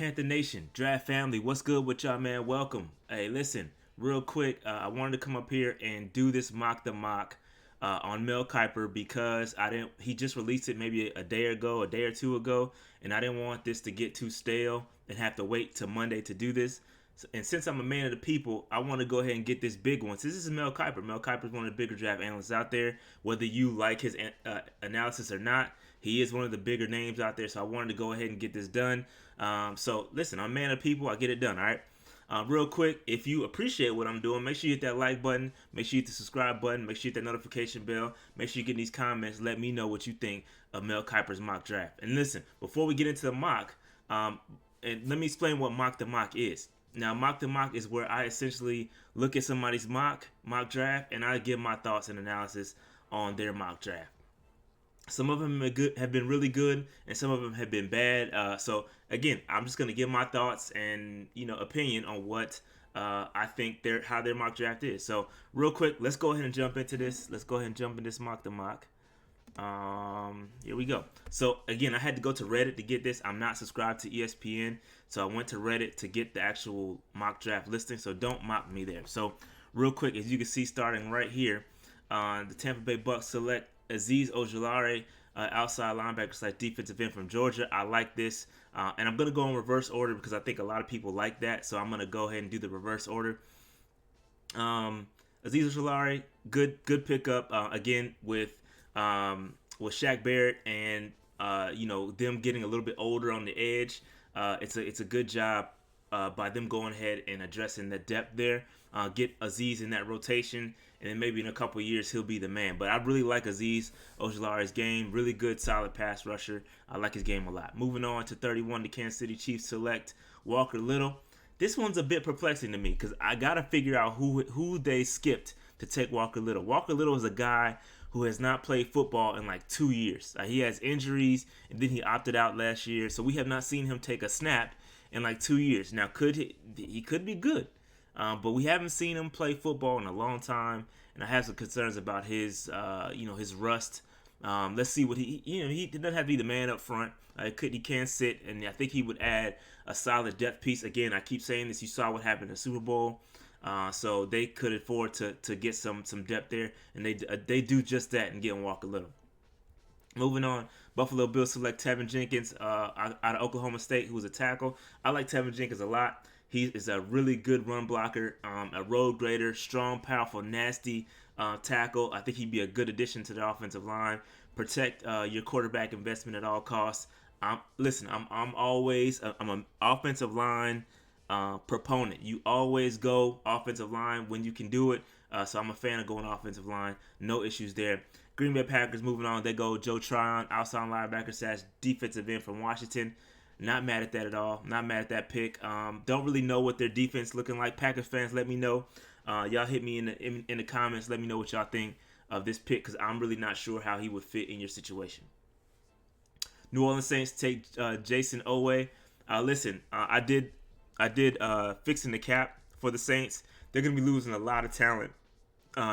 Panther Nation, Draft Family, what's good with y'all, man? Welcome. Hey, listen, real quick, I wanted to come up here and do this mock the mock on Mel Kiper because I didn't. He just released it maybe a day ago, a day or two ago, and I didn't want this to get too stale and have to wait till Monday to do this. And since I'm a man of the people, I want to go ahead and get this big one. Since this is Mel Kiper. Mel Kiper is one of the bigger draft analysts out there. Whether you like his analysis or not, he is one of the bigger names out there. So I wanted to go ahead and get this done. So listen, I'm a man of the people. I get it done. All right. Real quick, if you appreciate what I'm doing, make sure you hit that like button. Make sure you hit the subscribe button. Make sure you hit that notification bell. Make sure you get these comments. Let me know what you think of Mel Kiper's mock draft. And listen, before we get into the mock, and let me explain what mock the mock is. Now, mock the mock is where I essentially look at somebody's mock draft, and I give my thoughts and analysis on their mock draft. Some of them have been really good, and some of them have been bad. So again, I'm just gonna give my thoughts and opinion on what I think how their mock draft is. So real quick, let's go ahead and jump into this. Let's go ahead and jump in this mock the mock. Here we go. So again, I had to go to Reddit to get this. I'm not subscribed to ESPN, so I went to Reddit to get the actual mock draft listing. So don't mock me there. So real quick, as you can see, starting right here, the Tampa Bay Bucks select Azeez Ojulari, outside linebacker / defensive end from Georgia. I like this, and I'm gonna go in reverse order because I think a lot of people like that. So I'm gonna go ahead and do the reverse order. Azeez Ojulari, good pickup. Again with Shaq Barrett and them getting a little bit older on the edge. It's a good job by them going ahead and addressing the depth there. Get Azeez in that rotation, and then maybe in a couple of years he'll be the man. But I really like Azeez Ojulari's game. Really good, solid pass rusher. I like his game a lot. Moving on to 31, the Kansas City Chiefs select Walker Little. This one's a bit perplexing to me because I gotta figure out who they skipped to take Walker Little. Walker Little is a guy who has not played football in like 2 years. He has injuries, and then he opted out last year, so we have not seen him take a snap in like 2 years. Now, he could be good, but we haven't seen him play football in a long time, and I have some concerns about his rust. Let's see what he doesn't have to be the man up front. He can sit, and I think he would add a solid depth piece. Again, I keep saying this. You saw what happened in the Super Bowl. So they could afford to get some depth there, and they do just that and getting Walker Little. Moving on, Buffalo Bills select Tevin Jenkins out of Oklahoma State, who is a tackle. I like Tevin Jenkins a lot. He is a really good run blocker, a road grader, strong, powerful, nasty tackle. I think he'd be a good addition to the offensive line. Protect your quarterback investment at all costs. I'm an offensive line proponent. You always go offensive line when you can do it. So I'm a fan of going offensive line. No issues there. Green Bay Packers moving on. They go Joe Tryon, outside linebacker / defensive end from Washington. Not mad at that at all. Not mad at that pick. Don't really know what their defense looking like. Packers fans, let me know. Y'all hit me in the comments. Let me know what y'all think of this pick because I'm really not sure how he would fit in your situation. New Orleans Saints take Jason Owe. Listen, I did fixing the cap for the Saints. They're going to be losing a lot of talent.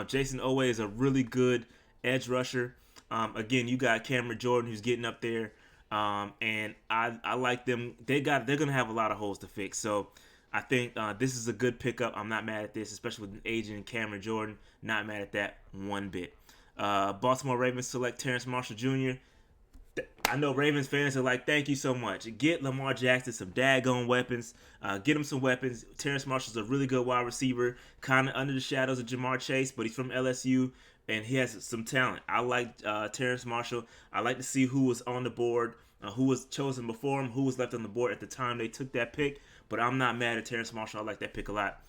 Jason Owe is a really good edge rusher. Again, you got Cameron Jordan who's getting up there, and I like them. They're going to have a lot of holes to fix. So I think this is a good pickup. I'm not mad at this, especially with an aging Cameron Jordan. Not mad at that one bit. Baltimore Ravens select Terrence Marshall Jr. I know Ravens fans are like, thank you so much. Get Lamar Jackson some daggone weapons. Get him some weapons. Terrence Marshall's a really good wide receiver, kind of under the shadows of Jamar Chase, but he's from LSU, and he has some talent. I like Terrence Marshall. I like to see who was on the board, who was chosen before him, who was left on the board at the time they took that pick, but I'm not mad at Terrence Marshall. I like that pick a lot.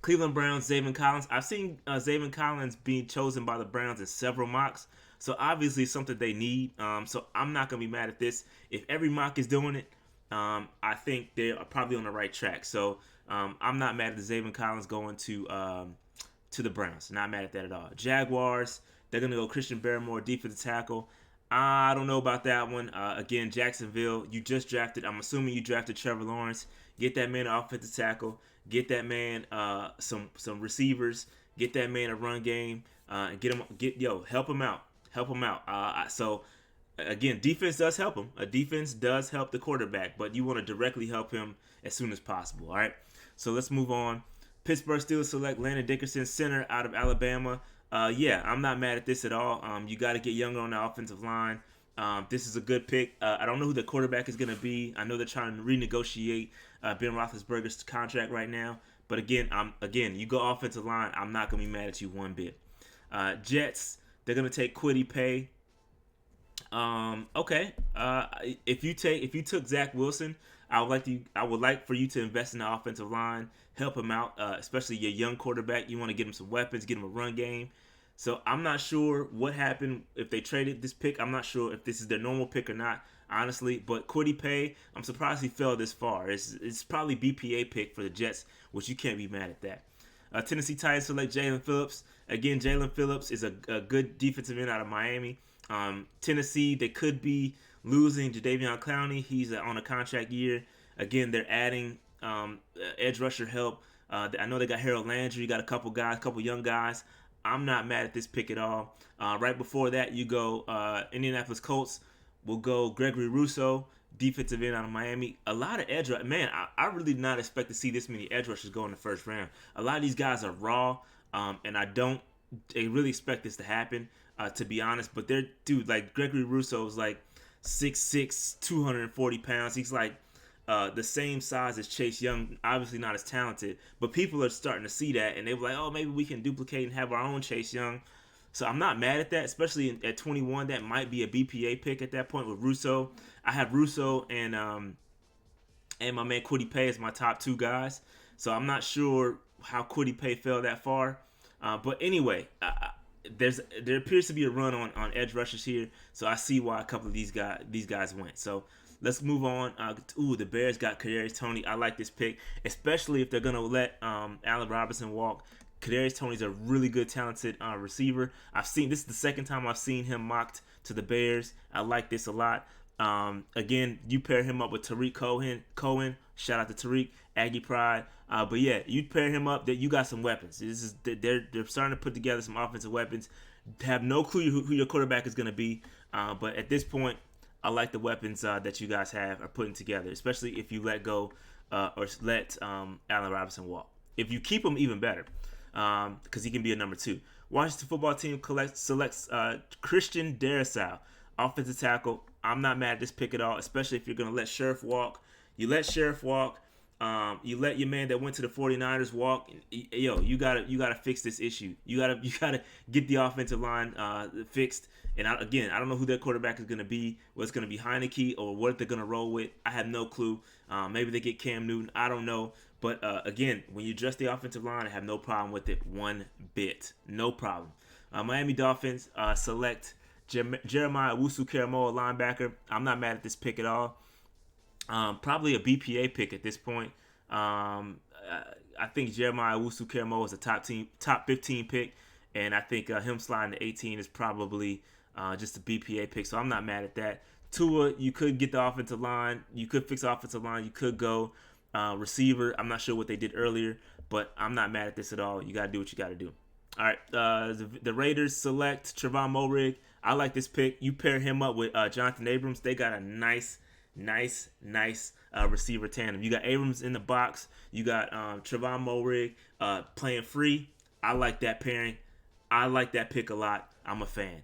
Cleveland Browns, Zaven Collins. I've seen Zaven Collins being chosen by the Browns in several mocks. So obviously it's something they need. So I'm not going to be mad at this. If every mock is doing it, I think they're probably on the right track. So I'm not mad at the Zaven Collins going to the Browns. Not mad at that at all. Jaguars, they're going to go Christian Barrymore, defensive tackle. I don't know about that one. Again, Jacksonville, you just drafted. I'm assuming you drafted Trevor Lawrence. Get that man an offensive tackle. Get that man some receivers. Get that man a run game. And help him out. Help him out. So again, defense does help him. A defense does help the quarterback, but you want to directly help him as soon as possible. All right. So let's move on. Pittsburgh Steelers select Landon Dickerson, center out of Alabama. Yeah, I'm not mad at this at all. You got to get younger on the offensive line. This is a good pick. I don't know who the quarterback is going to be. I know they're trying to renegotiate Ben Roethlisberger's contract right now. But again, you go offensive line. I'm not going to be mad at you one bit. Jets, they're going to take Kwity Paye. Okay. If you took Zach Wilson, I would like for you to invest in the offensive line, help him out, especially your young quarterback. You want to get him some weapons, get him a run game. So I'm not sure what happened if they traded this pick. I'm not sure if this is their normal pick or not, honestly. But Kwity Paye, I'm surprised he fell this far. It's probably BPA pick for the Jets, which you can't be mad at that. Tennessee Titans select Jalen Phillips. Again, Jalen Phillips is a good defensive end out of Miami. Tennessee, they could be losing Jadeveon Clowney. He's on a contract year. Again, they're adding edge rusher help. I know they got Harold Landry. You got a couple young guys. I'm not mad at this pick at all. Right before that, you go Indianapolis Colts. We'll go Gregory Rousseau, defensive end out of Miami. A lot of edge rushers. Man, I really did not expect to see this many edge rushers go in the first round. A lot of these guys are raw, and I don't really expect this to happen, to be honest. But they're, dude, like Gregory Rousseau is like 6'6", 240 pounds. He's like the same size as Chase Young, obviously not as talented, but people are starting to see that, and they were like, oh, maybe we can duplicate and have our own Chase Young. So I'm not mad at that, especially at 21. That might be a BPA pick at that point with Rousseau. I have Rousseau and my man Kwity Paye as my top two guys. So I'm not sure how Kwity Paye fell that far. But anyway, there appears to be a run on edge rushers here. So I see why a couple of these guys went. So let's move on. The Bears got Kadarius Toney. I like this pick, especially if they're gonna let Allen Robinson walk. Kadarius Toney's a really good, talented receiver. This is the second time I've seen him mocked to the Bears. I like this a lot. Again, you pair him up with Tariq Cohen. Shout out to Tariq, Aggie Pride. But yeah, you pair him up. That you got some weapons. They're starting to put together some offensive weapons. Have no clue who your quarterback is going to be. But at this point, I like the weapons that you guys are putting together, especially if you let go or let Allen Robinson walk. If you keep him, even better, because he can be a number 2. Washington football team selects Christian Darrisaw, offensive tackle. I'm not mad at this pick at all, especially if you're going to let Sheriff walk. You let Sheriff walk. You let your man that went to the 49ers walk. Yo, you gotta fix this issue. You gotta get the offensive line fixed. And I don't know who their quarterback is gonna be. Whether it's gonna be Heineke or what they're gonna roll with. I have no clue. Maybe they get Cam Newton. I don't know. But again, when you address the offensive line, I have no problem with it one bit. No problem. Miami Dolphins select Jeremiah Owusu-Koramoah, linebacker. I'm not mad at this pick at all. Probably a BPA pick at this point. I think Jeremiah Owusu-Koramoah is a top 15 pick, and I think him sliding to 18 is probably just a BPA pick. So I'm not mad at that. Tua, you could get the offensive line. You could fix the offensive line. You could go receiver. I'm not sure what they did earlier, but I'm not mad at this at all. You got to do what you got to do. All right, the Raiders select Trevon Moehrig. I like this pick. You pair him up with Jonathan Abrams. They got a nice receiver tandem. You got Abrams in the box. You got Trevon Moehrig playing free. I like that pairing. I like that pick a lot. I'm a fan.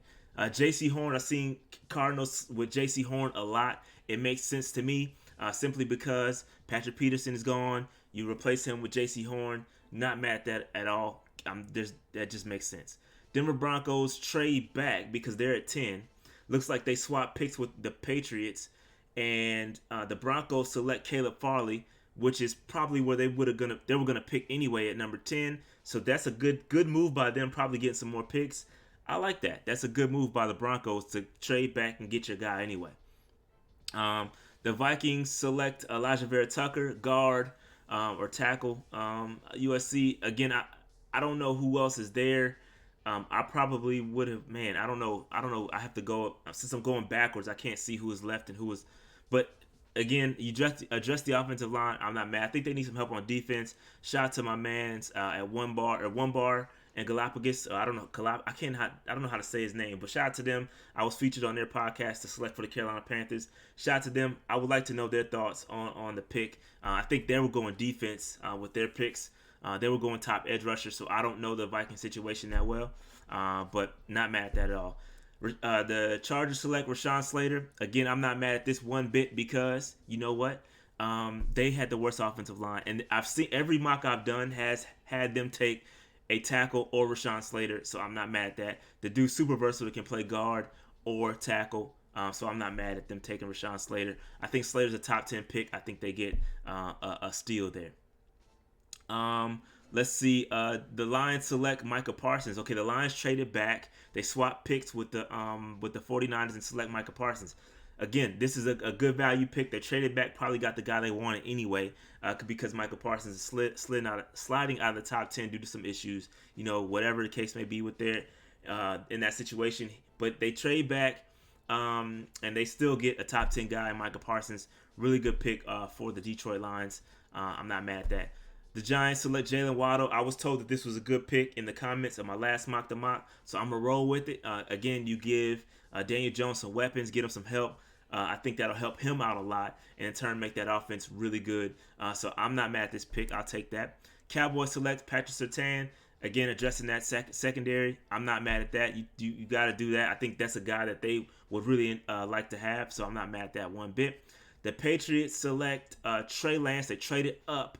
J.C. Horn, I've seen Cardinals with J.C. Horn a lot. It makes sense to me simply because Patrick Peterson is gone. You replace him with J.C. Horn. Not mad at that at all. That just makes sense. Denver Broncos trade back because they're at 10. Looks like they swapped picks with the Patriots. And the Broncos select Caleb Farley, which is probably where they were gonna pick anyway at number 10. So that's a good move by them, probably getting some more picks. I like that. That's a good move by the Broncos to trade back and get your guy anyway. The Vikings select Elijah Vera Tucker, guard or tackle. USC again. I don't know who else is there. I probably would have. Man, I don't know. I have to go since I'm going backwards. I can't see who is left and who is. But again, you just address the offensive line. I'm not mad. I think they need some help on defense. Shout out to my man's at one bar and Galapagos. I don't know. I don't know how to say his name, but shout out to them. I was featured on their podcast to select for the Carolina Panthers. Shout out to them. I would like to know their thoughts on the pick. I think they were going defense with their picks. They were going top edge rusher, so I don't know the Viking situation that well, but not mad at that at all. The Chargers select Rashawn Slater. Again, I'm not mad at this one bit because you know what? They had the worst offensive line, and I've seen every mock I've done has had them take a tackle or Rashawn Slater, so I'm not mad at that. The dude's super versatile, can play guard or tackle, so I'm not mad at them taking Rashawn Slater. I think Slater's a top 10 pick. I think they get a steal there. Let's see. The Lions select Micah Parsons. Okay, the Lions traded back. They swapped picks with the 49ers and select Micah Parsons. Again, this is a good value pick. They traded back, probably got the guy they wanted anyway, because Micah Parsons is sliding out of the top 10 due to some issues, whatever the case may be with their in that situation. But they trade back, and they still get a top 10 guy, Micah Parsons. Really good pick for the Detroit Lions. I'm not mad at that. The Giants select Jalen Waddle. I was told that this was a good pick in the comments of my last mock the mock, so I'm going to roll with it. Again, you give Daniel Jones some weapons, get him some help. I think that'll help him out a lot, and in turn make that offense really good. So I'm not mad at this pick. I'll take that. Cowboys select Patrick Surtain. Again, addressing that secondary. I'm not mad at that. You got to do that. I think that's a guy that they would really like to have, so I'm not mad at that one bit. The Patriots select Trey Lance. They traded up,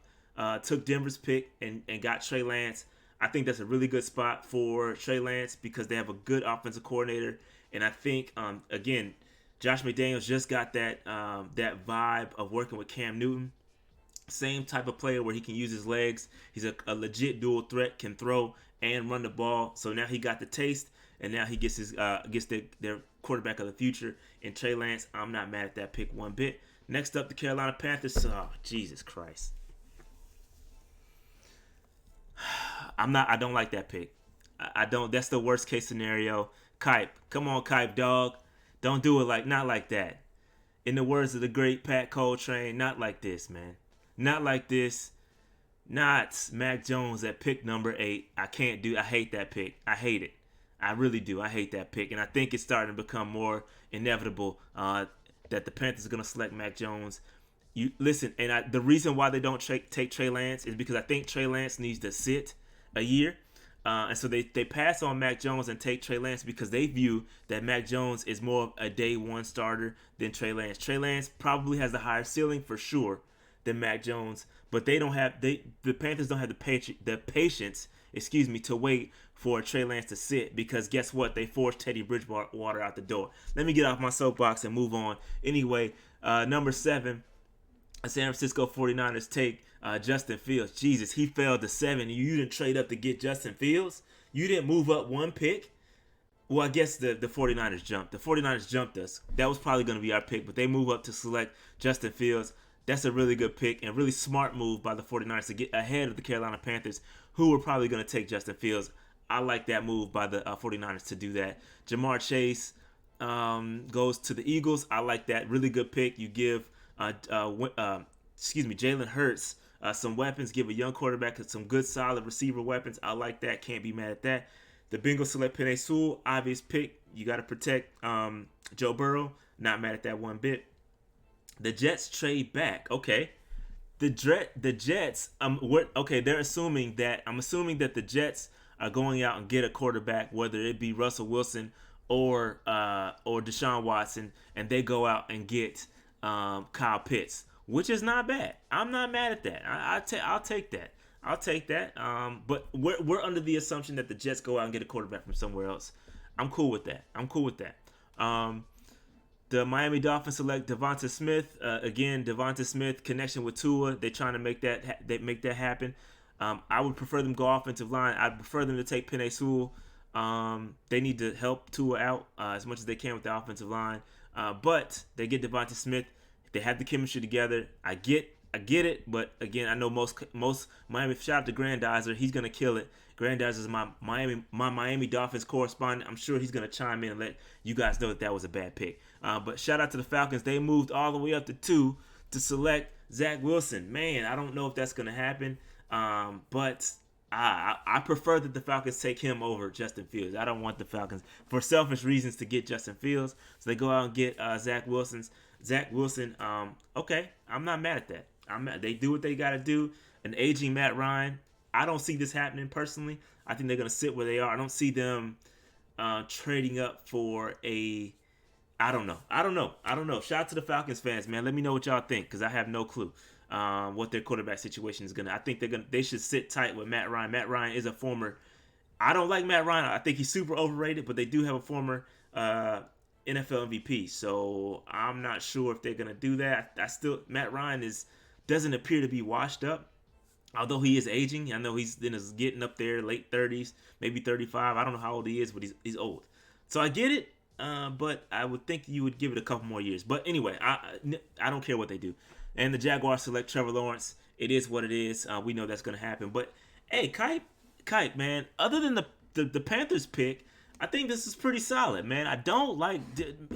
took Denver's pick, and got Trey Lance. I think that's a really good spot for Trey Lance because they have a good offensive coordinator. And I think, again, Josh McDaniels just got that vibe of working with Cam Newton. Same type of player where he can use his legs. He's a legit dual threat, can throw and run the ball. So now he got the taste, and now he gets their quarterback of the future. And Trey Lance, I'm not mad at that pick one bit. Next up, the Carolina Panthers. Oh, Jesus Christ. I don't like that pick. I don't. That's the worst case scenario. Kipe, come on, Kipe, dog. Don't do it not like that. In the words of the great Pat Coltrane, not like this, man. Not like this. Not Mac Jones at pick number 8. I hate that pick. I hate it. I really do. I hate that pick. And I think it's starting to become more inevitable that the Panthers are going to select Mac Jones. You listen, and the reason why they don't take Trey Lance is because I think Trey Lance needs to sit a year. And so they pass on Mac Jones and take Trey Lance because they view that Mac Jones is more of a day one starter than Trey Lance. Trey Lance probably has the higher ceiling for sure than Mac Jones, but the Panthers don't have the patience, to wait for Trey Lance to sit because guess what? They forced Teddy Bridgewater out the door. Let me get off my soapbox and move on. Anyway, number 7, San Francisco 49ers take Justin Fields. Jesus, he fell to 7. You didn't trade up to get Justin Fields? You didn't move up one pick? Well, I guess the 49ers jumped. The 49ers jumped us. That was probably going to be our pick, but they move up to select Justin Fields. That's a really good pick and really smart move by the 49ers to get ahead of the Carolina Panthers, who were probably going to take Justin Fields. I like that move by the 49ers to do that. Jamar Chase goes to the Eagles. I like that. Really good pick. You give Jalen Hurts some weapons, give a young quarterback some good solid receiver weapons. I like that. Can't be mad at that. The Bengals select Penei Sewell. Obvious pick. You got to protect Joe Burrow. Not mad at that one bit. The Jets trade back. Okay. The Jets, they're assuming that, I'm assuming that the Jets are going out and get a quarterback, whether it be Russell Wilson or Deshaun Watson, and they go out and get Kyle Pitts, which is not bad. I'm not mad at that. I'll take that. I'll take that. But we're under the assumption that the Jets go out and get a quarterback from somewhere else. I'm cool with that. The Miami Dolphins select Devonta Smith. Again, Devonta Smith connection with Tua. They're trying to make that happen. I would prefer them go offensive line. I'd prefer them to take Penei Sewell. They need to help Tua out as much as they can with the offensive line. But they get Devonta Smith. They have the chemistry together. I get it, but again, I know most Miami. Shout out to Grandizer. He's gonna kill it. Grandizer is my Miami Dolphins correspondent. I'm sure he's gonna chime in and let you guys know that was a bad pick. But shout out to the Falcons. They moved all the way up to 2 to select Zach Wilson. Man, I don't know if that's gonna happen. But I prefer that the Falcons take him over Justin Fields. I don't want the Falcons for selfish reasons to get Justin Fields, so they go out and get Zach Wilson. Okay, I'm not mad at that. They do what they got to do. An aging Matt Ryan. I don't see this happening personally. I think they're gonna sit where they are. I don't see them trading up for a. I don't know. Shout out to the Falcons fans, man. Let me know what y'all think, because I have no clue what their quarterback situation is gonna. I think they should sit tight with Matt Ryan. Matt Ryan is a former. I don't like Matt Ryan. I think he's super overrated, but they do have a former NFL MVP. So I'm not sure if they're gonna do that. Matt Ryan doesn't appear to be washed up. Although he is aging, I know he's getting up there, late 30s, maybe 35. I don't know how old he is, but he's old. So I get it, but I would think you would give it a couple more years. But anyway, I don't care what they do. And the Jaguars select Trevor Lawrence. It is what it is. We know that's going to happen. But hey, Kite, man. Other than the Panthers pick, I think this is pretty solid, man. I don't like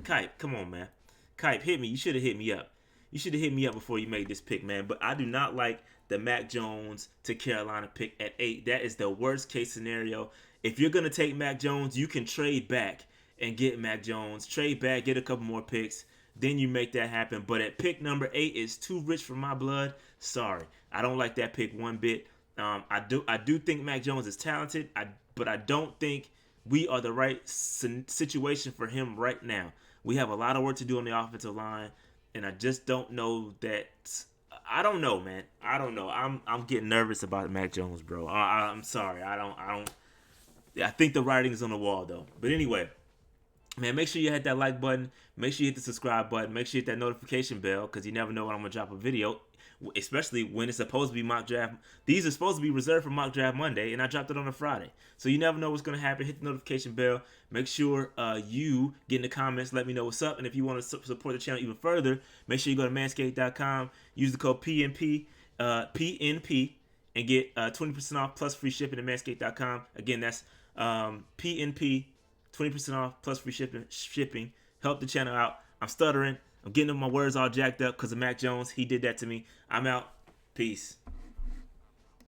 Kite. Come on, man. Kite, hit me. You should have hit me up. You should have hit me up before you made this pick, man. But I do not like the Mac Jones to Carolina pick at 8. That is the worst case scenario. If you're going to take Mac Jones, you can trade back and get Mac Jones. Trade back, get a couple more picks. Then you make that happen. But at pick number 8 is too rich for my blood. Sorry. I don't like that pick one bit. I do think Mac Jones is talented, but I don't think we are the right situation for him right now. We have a lot of work to do on the offensive line. And I just don't know that. I don't know, man. I don't know. I'm getting nervous about Mac Jones, bro. I'm sorry. I don't. I think the writing is on the wall, though. But anyway, man, make sure you hit that like button. Make sure you hit the subscribe button. Make sure you hit that notification bell, because you never know when I'm gonna drop a video. Especially when it's supposed to be mock draft. These are supposed to be reserved for mock draft Monday, and I dropped it on a Friday. So you never know what's going to happen. Hit the notification bell. Make sure you get in the comments. Let me know what's up. And if you want to support the channel even further, make sure you go to manscaped.com. Use the code PNP, and get 20% off plus free shipping at manscaped.com. Again, that's PNP, 20% off plus free shipping. Help the channel out. I'm stuttering. I'm getting my words all jacked up because of Mac Jones. He did that to me. I'm out. Peace.